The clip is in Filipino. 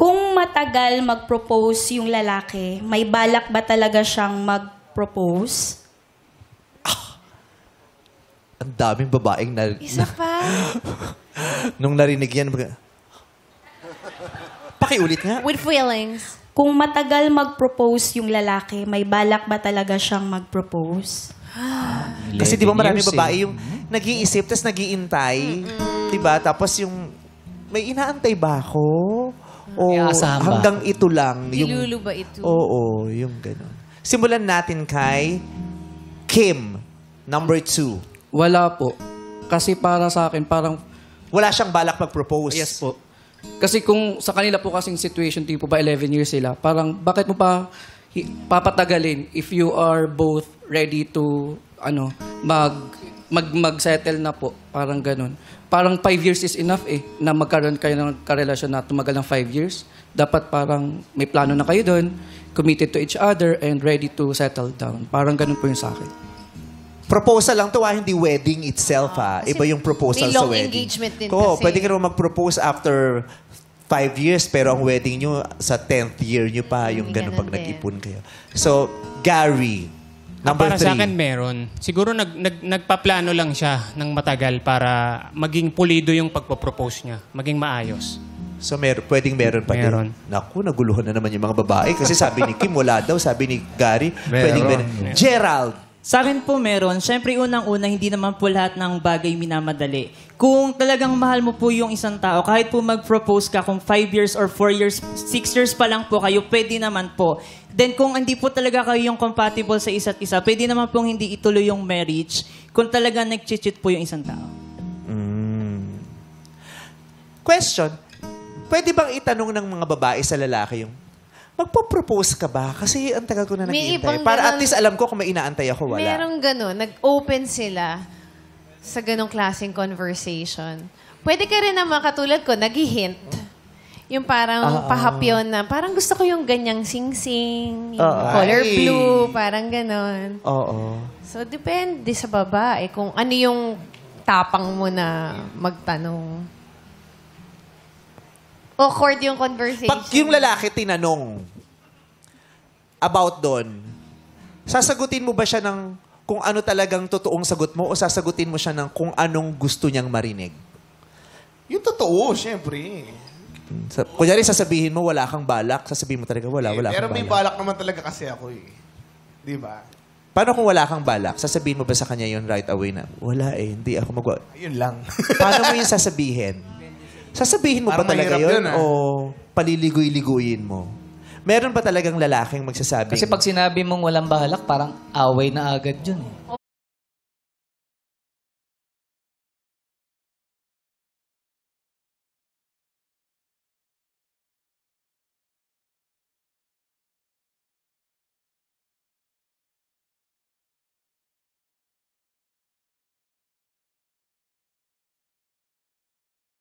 Kung matagal mag-propose yung lalaki, may balak ba talaga siyang mag-propose? Ang daming babaeng Isa pa. nung narinig yan. Pakiulit nga. With feelings. Kung matagal mag-propose yung lalaki, may balak ba talaga siyang mag-propose? Kasi di ba maraming 11 years, babae yung nag-iisip, tapos nag-iintay. Di ba? Tapos yung, may inaantay ba ako? O Iaasahan ba? hanggang ito lang. Nilulu ba ito? Oo, yung gano'n. Simulan natin kay Kim, number 2. Wala po. Kasi para sa akin, parang... Wala siyang balak mag-propose. Yes po. Kasi kung sa kanila po kasing situation, tipo ba 11 years sila, parang bakit mo pa papatagalin if you are both ready to mag-settle na po. Parang ganun. Parang 5 years is enough na magkaroon kayo ng karelasyon na tumagal ng 5 years. Dapat parang may plano na kayo doon, committed to each other, and ready to settle down. Parang ganun po yung sa akin. Proposal lang to, hindi wedding itself, Iba yung proposal may sa long wedding. engagement din Oo, kasi. pwede ka naman mag-propose after 5 years, pero ang wedding nyo sa 10th year nyo pa, yung ganun pag ganun din. nag-ipon kayo. So, Gary, number Para 3. sa akin meron. Siguro nagpaplano lang siya ng matagal para maging pulido yung pagpo-propose niya. Maging maayos. So, pwedeng meron pa Meron. din. Naku, naguluhan na naman yung mga babae. Kasi sabi ni Kim, wala daw. Sabi ni Gary, pwedeng meron. Gerald, Sa akin po meron. Siyempre, unang-una, hindi naman po lahat ng bagay minamadali. Kung talagang mahal mo po yung isang tao, kahit po mag-propose ka, kung 5 years or 4 years, 6 years pa lang po kayo, pwede naman po. Then kung hindi po talaga kayo yung compatible sa isa't isa, pwede naman pong hindi ituloy yung marriage kung talaga nag-cheat po yung isang tao. question. Pwede bang itanong ng mga babae sa lalaki yung, magpo-propose ka ba? Kasi ang tagal ko na May naghihintay. ibang Para at ganun- least alam ko kung may inaantay ako, wala. Merong gano'n. Nag-open sila sa ganong klaseng conversation. Pwede ka rin naman, katulad ko, nag-hint. Yung parang pahapyon na, parang gusto ko yung ganyang sing-sing, yung color Ay. blue, parang ganon. Oo. So, depende sa babae kung ano yung tapang mo na magtanong. Awkward yung conversation. Pag yung lalaki tinanong about doon, sasagutin mo ba siya ng kung ano talagang totoong sagot mo o sasagutin mo siya ng kung anong gusto niyang marinig? Yung totoo, syempre. Kunyari, sasabihin mo wala kang balak, sasabihin mo talaga wala Pero kang may balak. balak naman talaga kasi ako eh. Di ba? Paano kung wala kang balak? Sasabihin mo ba sa kanya yun right away na, wala hindi ako Yun lang. Paano mo yung sasabihin? Sasabihin mo Parang ba talaga mahirap yun yun, o paliligoy-liguyin mo? Meron ba talagang lalaking magsasabi? Kasi pag sinabi mong walang balak, parang away na agad yun.